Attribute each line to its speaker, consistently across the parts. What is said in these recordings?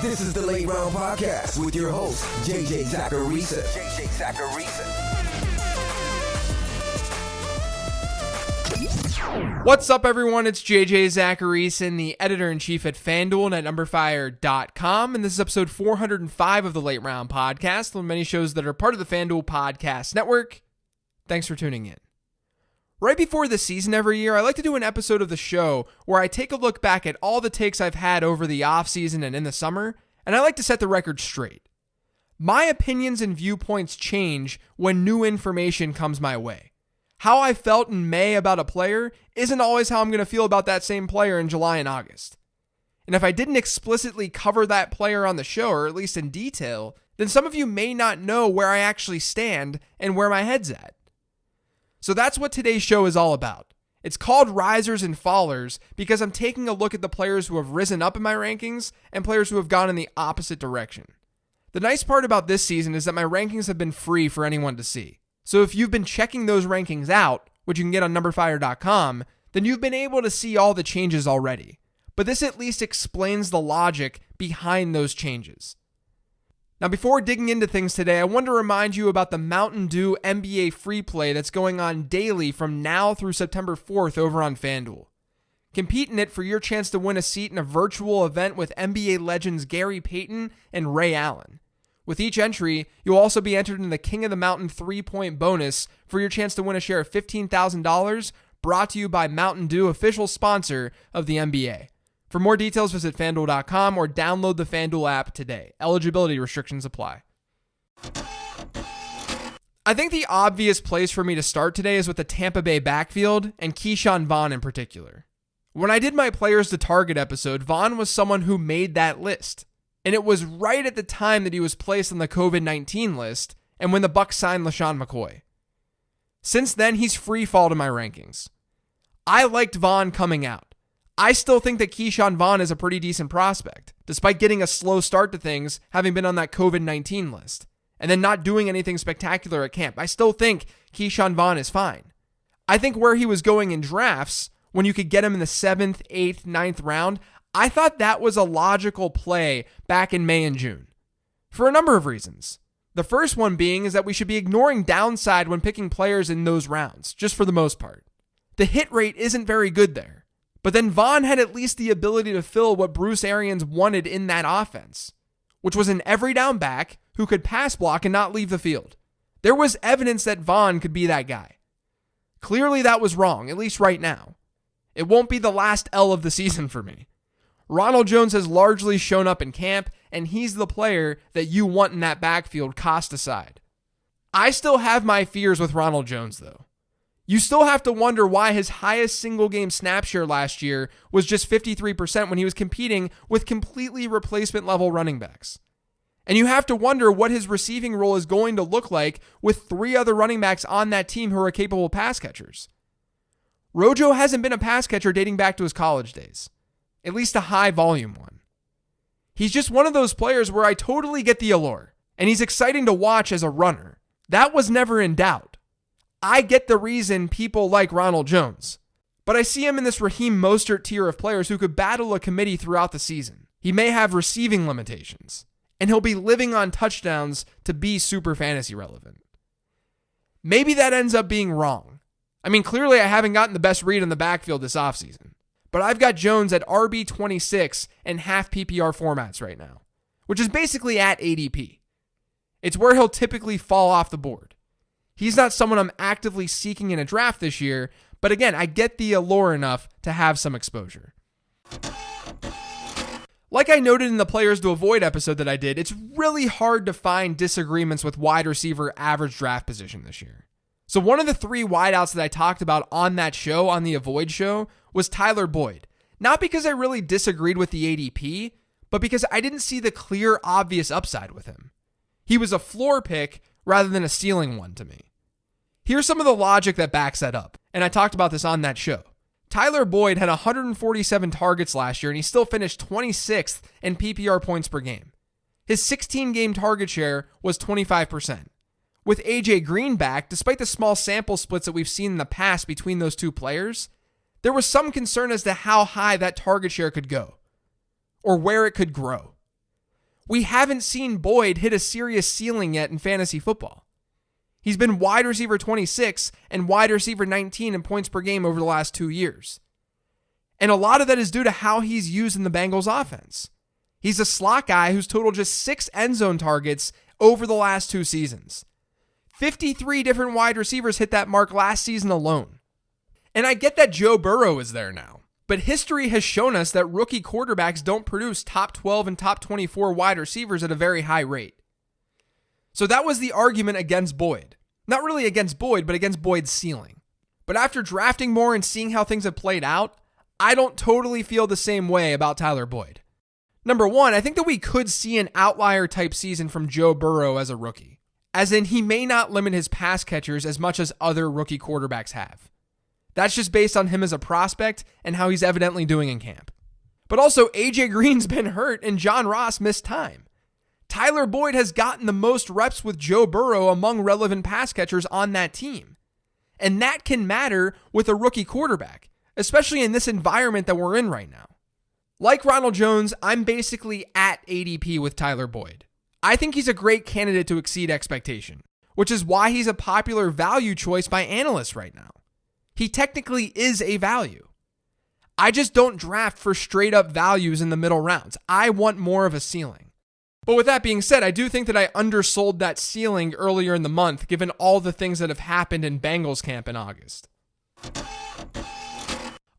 Speaker 1: This is the Late Round Podcast with your host, JJ Zachariason.
Speaker 2: What's up, everyone? It's JJ Zachariason, the editor-in-chief at FanDuel and at NumberFire.com, and this is episode 405 of the Late Round Podcast, one of many shows that are part of the FanDuel Podcast Network. Thanks for tuning in. Right before the season every year, I like to do an episode of the show where I take a look back at all the takes I've had over the offseason and in the summer, and I like to set the record straight. My opinions and viewpoints change when new information comes my way. How I felt in May about a player isn't always how I'm going to feel about that same player in July and August. And if I didn't explicitly cover that player on the show, or at least in detail, then some of you may not know where I actually stand and where my head's at. So that's what today's show is all about. It's called Risers and Fallers because I'm taking a look at the players who have risen up in my rankings and players who have gone in the opposite direction. The nice part about this season is that my rankings have been free for anyone to see. So if you've been checking those rankings out, which you can get on NumberFire.com, then you've been able to see all the changes already. But this at least explains the logic behind those changes. Now, before digging into things today, I want to remind you about the Mountain Dew NBA free play that's going on daily from now through September 4th over on FanDuel. Compete in it for your chance to win a seat in a virtual event with NBA legends Gary Payton and Ray Allen. With each entry, you'll also be entered in the King of the Mountain 3-point bonus for your chance to win a share of $15,000, brought to you by Mountain Dew, official sponsor of the NBA. For more details, visit FanDuel.com or download the FanDuel app today. Eligibility restrictions apply. I think the obvious place for me to start today is with the Tampa Bay backfield and Keyshawn Vaughn in particular. When I did my Players to Target episode, Vaughn was someone who made that list. And it was right at the time that he was placed on the COVID-19 list and when the Bucs signed LeSean McCoy. Since then, he's free-falled in my rankings. I liked Vaughn coming out. I still think that Keyshawn Vaughn is a pretty decent prospect, despite getting a slow start to things, having been on that COVID-19 list, and then not doing anything spectacular at camp. I still think Keyshawn Vaughn is fine. I think where he was going in drafts, when you could get him in the 7th, 8th, 9th round, I thought that was a logical play back in May and June, for a number of reasons. The first one being is that we should be ignoring downside when picking players in those rounds, just for the most part. The hit rate isn't very good there. But then Vaughn had at least the ability to fill what Bruce Arians wanted in that offense, which was an every down back who could pass block and not leave the field. There was evidence that Vaughn could be that guy. Clearly that was wrong, at least right now. It won't be the last L of the season for me. Ronald Jones has largely shown up in camp, and he's the player that you want in that backfield, cost aside. I still have my fears with Ronald Jones, though. You still have to wonder why his highest single-game snap share last year was just 53% when he was competing with completely replacement-level running backs. And you have to wonder what his receiving role is going to look like with 3 other running backs on that team who are capable pass catchers. Rojo hasn't been a pass catcher dating back to his college days, at least a high-volume one. He's just one of those players where I totally get the allure, and he's exciting to watch as a runner. That was never in doubt. I get the reason people like Ronald Jones, but I see him in this Raheem Mostert tier of players who could battle a committee throughout the season. He may have receiving limitations, and he'll be living on touchdowns to be super fantasy relevant. Maybe that ends up being wrong. I mean, clearly I haven't gotten the best read on the backfield this offseason, but I've got Jones at RB26 and half PPR formats right now, which is basically at ADP. It's where he'll typically fall off the board. He's not someone I'm actively seeking in a draft this year, but again, I get the allure enough to have some exposure. Like I noted in the Players to Avoid episode that I did, it's really hard to find disagreements with wide receiver average draft position this year. So one of the 3 wideouts that I talked about on that show, on the Avoid show, was Tyler Boyd. Not because I really disagreed with the ADP, but because I didn't see the clear, obvious upside with him. He was a floor pick rather than a ceiling one to me. Here's some of the logic that backs that up, and I talked about this on that show. Tyler Boyd had 147 targets last year, and he still finished 26th in PPR points per game. His 16-game target share was 25%. With A.J. Green back, despite the small sample splits that we've seen in the past between those two players, there was some concern as to how high that target share could go, or where it could grow. We haven't seen Boyd hit a serious ceiling yet in fantasy football. He's been wide receiver 26 and wide receiver 19 in points per game over the last 2 years. And a lot of that is due to how he's used in the Bengals offense. He's a slot guy who's totaled just 6 end zone targets over the last 2 seasons. 53 different wide receivers hit that mark last season alone. And I get that Joe Burrow is there now, but history has shown us that rookie quarterbacks don't produce top 12 and top 24 wide receivers at a very high rate. So that was the argument against Boyd. Not really against Boyd, but against Boyd's ceiling. But after drafting more and seeing how things have played out, I don't totally feel the same way about Tyler Boyd. Number one, I think that we could see an outlier type season from Joe Burrow as a rookie. As in, he may not limit his pass catchers as much as other rookie quarterbacks have. That's just based on him as a prospect and how he's evidently doing in camp. But also, AJ Green's been hurt and John Ross missed time. Tyler Boyd has gotten the most reps with Joe Burrow among relevant pass catchers on that team. And that can matter with a rookie quarterback, especially in this environment that we're in right now. Like Ronald Jones, I'm basically at ADP with Tyler Boyd. I think he's a great candidate to exceed expectation, which is why he's a popular value choice by analysts right now. He technically is a value. I just don't draft for straight up values in the middle rounds. I want more of a ceiling. But with that being said, I do think that I undersold that ceiling earlier in the month, given all the things that have happened in Bengals camp in August.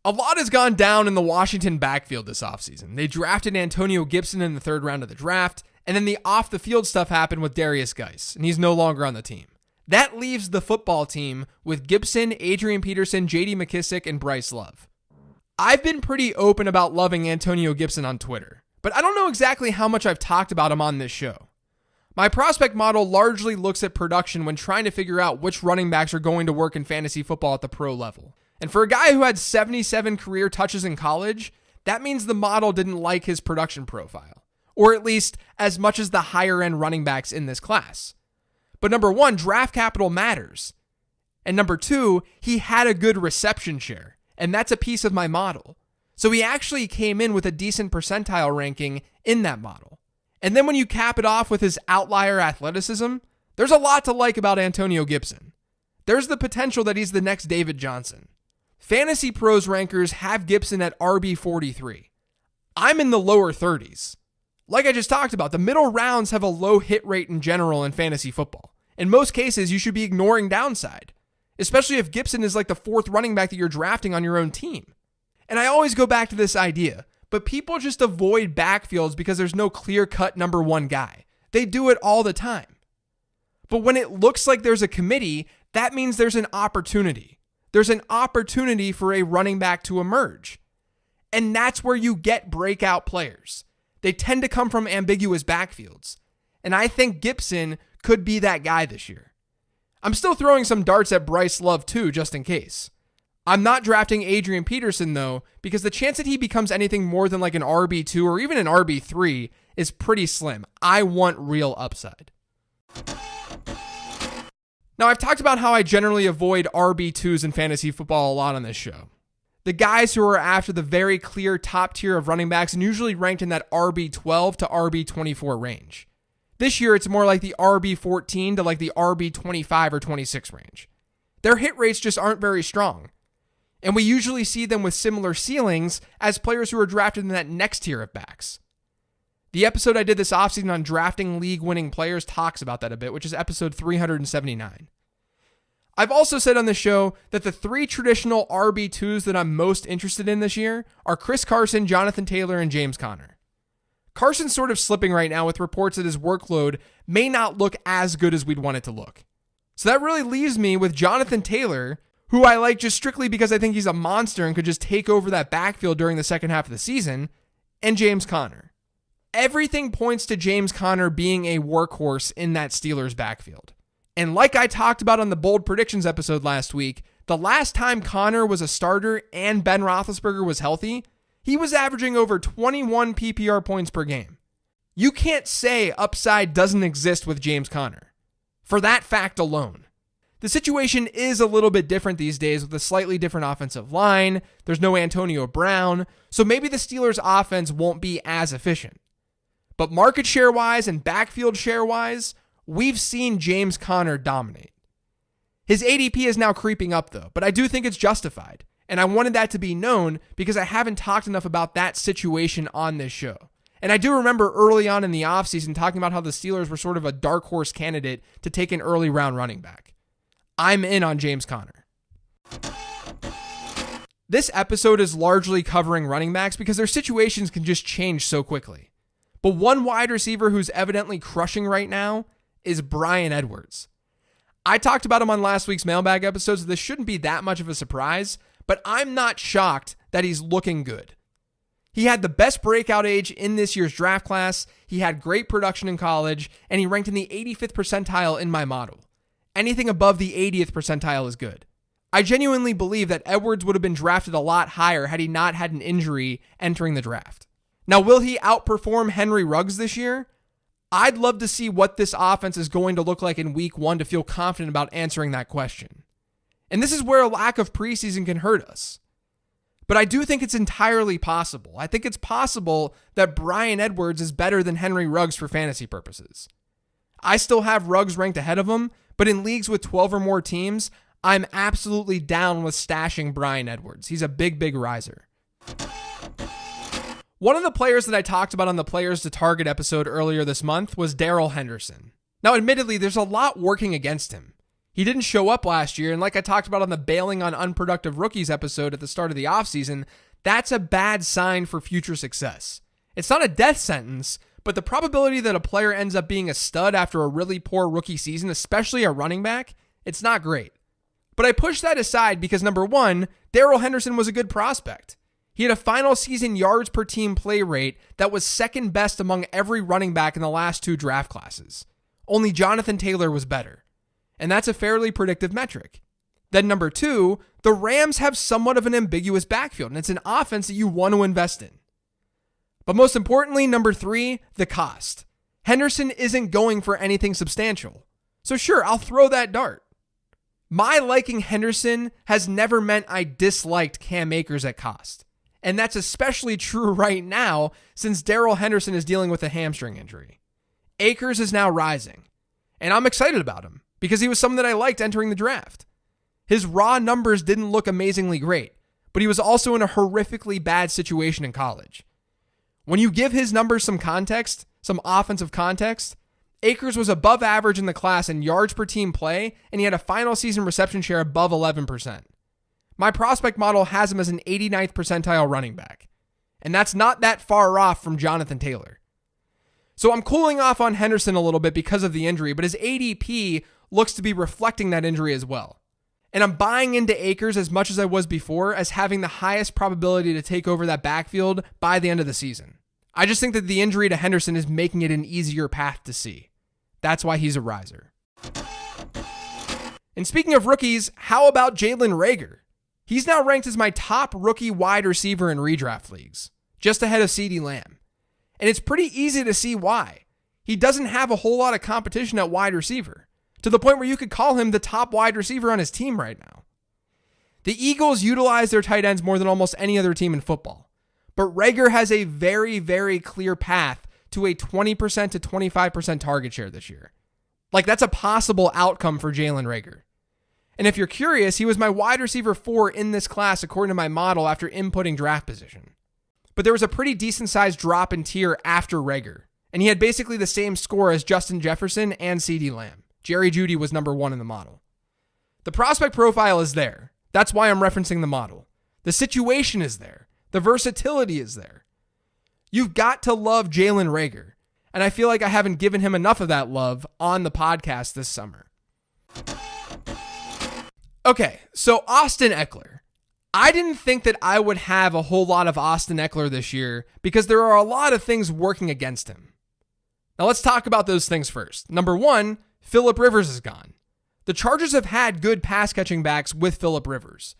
Speaker 2: A lot has gone down in the Washington backfield this offseason. They drafted Antonio Gibson in the 3rd round of the draft, and then the off-the-field stuff happened with Darius Geis, and he's no longer on the team. That leaves the football team with Gibson, Adrian Peterson, J.D. McKissic, and Bryce Love. I've been pretty open about loving Antonio Gibson on Twitter, but I don't know exactly how much I've talked about him on this show. My prospect model largely looks at production when trying to figure out which running backs are going to work in fantasy football at the pro level. And for a guy who had 77 career touches in college, that means the model didn't like his production profile, or at least as much as the higher end running backs in this class. But number one, draft capital matters. And number two, he had a good reception share, and that's a piece of my model. So he actually came in with a decent percentile ranking in that model. And then when you cap it off with his outlier athleticism, there's a lot to like about Antonio Gibson. There's the potential that he's the next David Johnson. Fantasy Pros rankers have Gibson at RB43. I'm in the lower 30s. Like I just talked about, the middle rounds have a low hit rate in general in fantasy football. In most cases, you should be ignoring downside, especially if Gibson is like the 4th running back that you're drafting on your own team. And I always go back to this idea, but people just avoid backfields because there's no clear-cut number one guy. They do it all the time. But when it looks like there's a committee, that means there's an opportunity. There's an opportunity for a running back to emerge. And that's where you get breakout players. They tend to come from ambiguous backfields. And I think Gibson could be that guy this year. I'm still throwing some darts at Bryce Love too, just in case. I'm not drafting Adrian Peterson though, because the chance that he becomes anything more than like an RB2 or even an RB3 is pretty slim. I want real upside. Now, I've talked about how I generally avoid RB2s in fantasy football a lot on this show. The guys who are after the very clear top tier of running backs and usually ranked in that RB12 to RB24 range. This year, it's more like the RB14 to like the RB25 or 26 range. Their hit rates just aren't very strong. And we usually see them with similar ceilings as players who are drafted in that next tier of backs. The episode I did this offseason on drafting league-winning players talks about that a bit, which is episode 379. I've also said on the show that the 3 traditional RB2s that I'm most interested in this year are Chris Carson, Jonathan Taylor, and James Conner. Carson's sort of slipping right now with reports that his workload may not look as good as we'd want it to look. So that really leaves me with Jonathan Taylor, who I like just strictly because I think he's a monster and could just take over that backfield during the second half of the season, and James Conner. Everything points to James Conner being a workhorse in that Steelers backfield. And like I talked about on the Bold Predictions episode last week, the last time Conner was a starter and Ben Roethlisberger was healthy, he was averaging over 21 PPR points per game. You can't say upside doesn't exist with James Conner, for that fact alone. The situation is a little bit different these days with a slightly different offensive line. There's no Antonio Brown, so maybe the Steelers' offense won't be as efficient. But market share wise and backfield share wise, we've seen James Conner dominate. His ADP is now creeping up though, but I do think it's justified. And I wanted that to be known because I haven't talked enough about that situation on this show. And I do remember early on in the offseason talking about how the Steelers were sort of a dark horse candidate to take an early round running back. I'm in on James Conner. This episode is largely covering running backs because their situations can just change so quickly. But one wide receiver who's evidently crushing right now is Bryan Edwards. I talked about him on last week's mailbag episode, so this shouldn't be that much of a surprise, but I'm not shocked that he's looking good. He had the best breakout age in this year's draft class, he had great production in college, and he ranked in the 85th percentile in my model. Anything above the 80th percentile is good. I genuinely believe that Edwards would have been drafted a lot higher had he not had an injury entering the draft. Now, will he outperform Henry Ruggs this year? I'd love to see what this offense is going to look like in week 1 to feel confident about answering that question. And this is where a lack of preseason can hurt us. But I do think it's entirely possible. I think it's possible that Bryan Edwards is better than Henry Ruggs for fantasy purposes. I still have Ruggs ranked ahead of him, but in leagues with 12 or more teams, I'm absolutely down with stashing Bryan Edwards. He's a big, big riser. One of the players that I talked about on the Players to Target episode earlier this month was Darrell Henderson. Now, admittedly, there's a lot working against him. He didn't show up last year, and like I talked about on the Bailing on Unproductive Rookies episode at the start of the offseason, that's a bad sign for future success. It's not a death sentence, but the probability that a player ends up being a stud after a really poor rookie season, especially a running back, it's not great. But I push that aside because number one, Darrell Henderson was a good prospect. He had a final season yards per team play rate that was second best among every running back in the last 2 draft classes. Only Jonathan Taylor was better. And that's a fairly predictive metric. Then number 2, the Rams have somewhat of an ambiguous backfield, and it's an offense that you want to invest in. But most importantly, number 3, the cost. Henderson isn't going for anything substantial. So sure, I'll throw that dart. My liking Henderson has never meant I disliked Cam Akers at cost. And that's especially true right now since Darrell Henderson is dealing with a hamstring injury. Akers is now rising, and I'm excited about him because he was someone that I liked entering the draft. His raw numbers didn't look amazingly great, but he was also in a horrifically bad situation in college. When you give his numbers some context, some offensive context, Akers was above average in the class in yards per team play, and he had a final season reception share above 11%. My prospect model has him as an 89th percentile running back, and that's not that far off from Jonathan Taylor. So I'm cooling off on Henderson a little bit because of the injury, but his ADP looks to be reflecting that injury as well. And I'm buying into Akers as much as I was before as having the highest probability to take over that backfield by the end of the season. I just think that the injury to Henderson is making it an easier path to see. That's why he's a riser. And speaking of rookies, how about Jalen Reagor? He's now ranked as my top rookie wide receiver in redraft leagues, just ahead of CeeDee Lamb. And it's pretty easy to see why. He doesn't have a whole lot of competition at wide receiver, to the point where you could call him the top wide receiver on his team right now. The Eagles utilize their tight ends more than almost any other team in football, but Reagor has a very, very clear path to a 20% to 25% target share this year. Like, that's a possible outcome for Jalen Reagor. And if you're curious, he was my wide receiver 4 in this class according to my model after inputting draft position. But there was a pretty decent sized drop in tier after Reagor, and he had basically the same score as Justin Jefferson and CeeDee Lamb. Jerry Jeudy was number 1 in the model. The prospect profile is there. That's why I'm referencing the model. The situation is there. The versatility is there. You've got to love Jalen Reagor, and I feel like I haven't given him enough of that love on the podcast this summer. Okay, so Austin Eckler. I didn't think that I would have a whole lot of Austin Eckler this year because there are a lot of things working against him. Now let's talk about those things first. Number 1, Phillip Rivers is gone. The Chargers have had good pass catching backs with Phillip Rivers,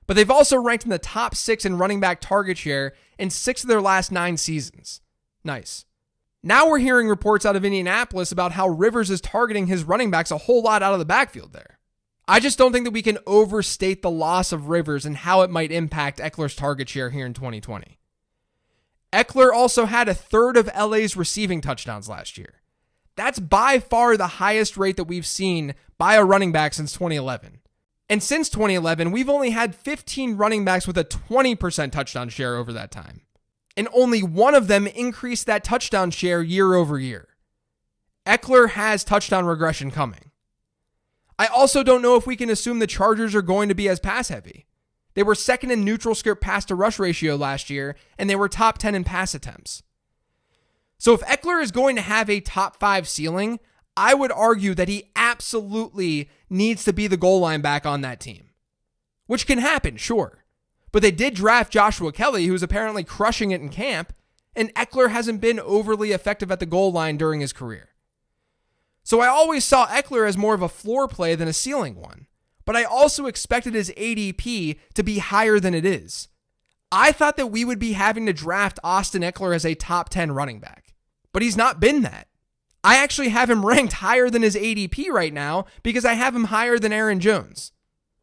Speaker 2: but they've also ranked in the top 6 in running back target share in 6 of their last 9 seasons. Nice. Now we're hearing reports out of Indianapolis about how Rivers is targeting his running backs a whole lot out of the backfield there. I just don't think that we can overstate the loss of Rivers and how it might impact Eckler's target share here in 2020. Eckler also had a third of LA's receiving touchdowns last year. That's by far the highest rate that we've seen by a running back since 2011. And since 2011, we've only had 15 running backs with a 20% touchdown share over that time. And only one of them increased that touchdown share year over year. Eckler has touchdown regression coming. I also don't know if we can assume the Chargers are going to be as pass heavy. They were second in neutral script pass to rush ratio last year, and they were top 10 in pass attempts. So if Eckler is going to have a top 5 ceiling, I would argue that he absolutely needs to be the goal line back on that team. Which can happen, sure. But they did draft Joshua Kelly, who's apparently crushing it in camp, and Eckler hasn't been overly effective at the goal line during his career. So I always saw Eckler as more of a floor play than a ceiling one, but I also expected his ADP to be higher than it is. I thought that we would be having to draft Austin Eckler as a top 10 running back, but he's not been that. I actually have him ranked higher than his ADP right now because I have him higher than Aaron Jones.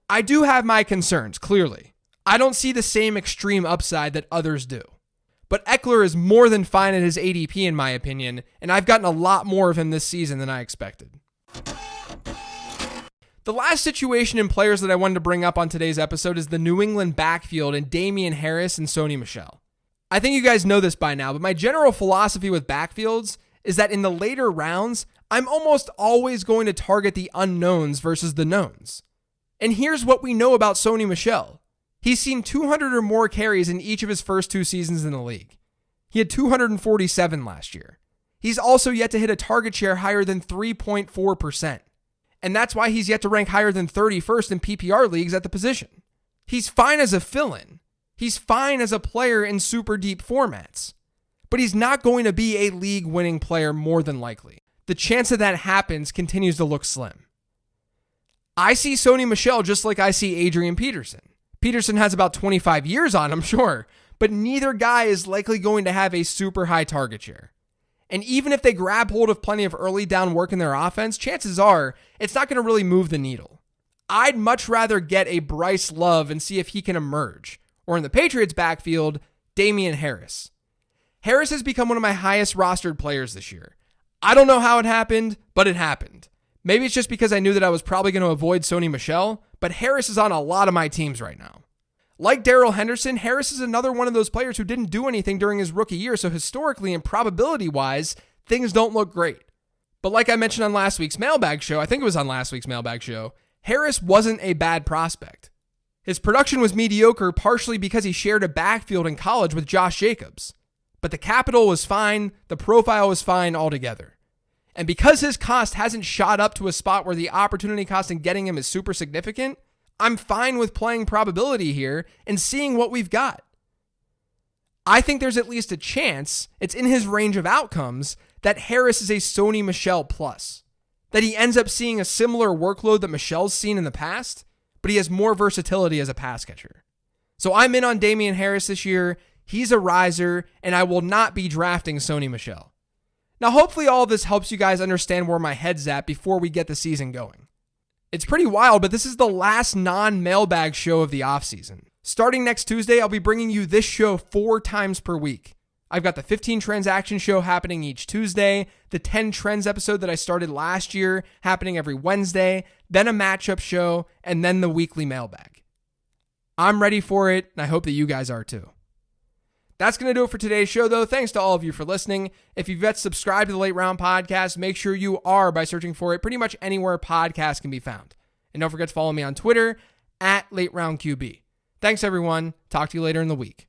Speaker 2: I do have my concerns, clearly. I don't see the same extreme upside that others do. But Eckler is more than fine at his ADP in my opinion, and I've gotten a lot more of him this season than I expected. The last situation in players that I wanted to bring up on today's episode is the New England backfield and Damien Harris and Sony Michel. I think you guys know this by now, but my general philosophy with backfields is that in the later rounds, I'm almost always going to target the unknowns versus the knowns. And here's what we know about Sony Michel. He's seen 200 or more carries in each of his first 2 seasons in the league. He had 247 last year. He's also yet to hit a target share higher than 3.4%. And that's why he's yet to rank higher than 31st in PPR leagues at the position. He's fine as a fill-in. He's fine as a player in super deep formats. But he's not going to be a league-winning player more than likely. The chance that that happens continues to look slim. I see Sony Michel just like I see Adrian Peterson. Peterson has about 25 years on him, sure, but neither guy is likely going to have a super high target share. And even if they grab hold of plenty of early down work in their offense, chances are it's not going to really move the needle. I'd much rather get a Bryce Love and see if he can emerge. Or in the Patriots backfield, Damien Harris. Harris has become one of my highest rostered players this year. I don't know how it happened, but it happened. Maybe it's just because I knew that I was probably going to avoid Sony Michel, but Harris is on a lot of my teams right now. Like Darrell Henderson, Harris is another one of those players who didn't do anything during his rookie year, so historically and probability-wise, things don't look great. But like I mentioned on last week's mailbag show, I think it was on last week's mailbag show, Harris wasn't a bad prospect. His production was mediocre partially because he shared a backfield in college with Josh Jacobs. But the capital was fine, the profile was fine altogether. And because his cost hasn't shot up to a spot where the opportunity cost in getting him is super significant, I'm fine with playing probability here and seeing what we've got. I think there's at least a chance, it's in his range of outcomes, that Harris is a Sony Michel plus. That he ends up seeing a similar workload that Michel's seen in the past, but he has more versatility as a pass catcher. So I'm in on Damien Harris this year. He's a riser, and I will not be drafting Sony Michel. Now, hopefully all of this helps you guys understand where my head's at before we get the season going. It's pretty wild, but this is the last non-mailbag show of the offseason. Starting next Tuesday, I'll be bringing you this show 4 times per week. I've got the 15 transaction show happening each Tuesday, the 10 trends episode that I started last year happening every Wednesday, then a matchup show, and then the weekly mailbag. I'm ready for it, and I hope that you guys are too. That's going to do it for today's show, though. Thanks to all of you for listening. If you've yet subscribed to the Late Round Podcast, make sure you are by searching for it pretty much anywhere podcasts can be found. And don't forget to follow me on Twitter @LateRoundQB. Thanks, everyone. Talk to you later in the week.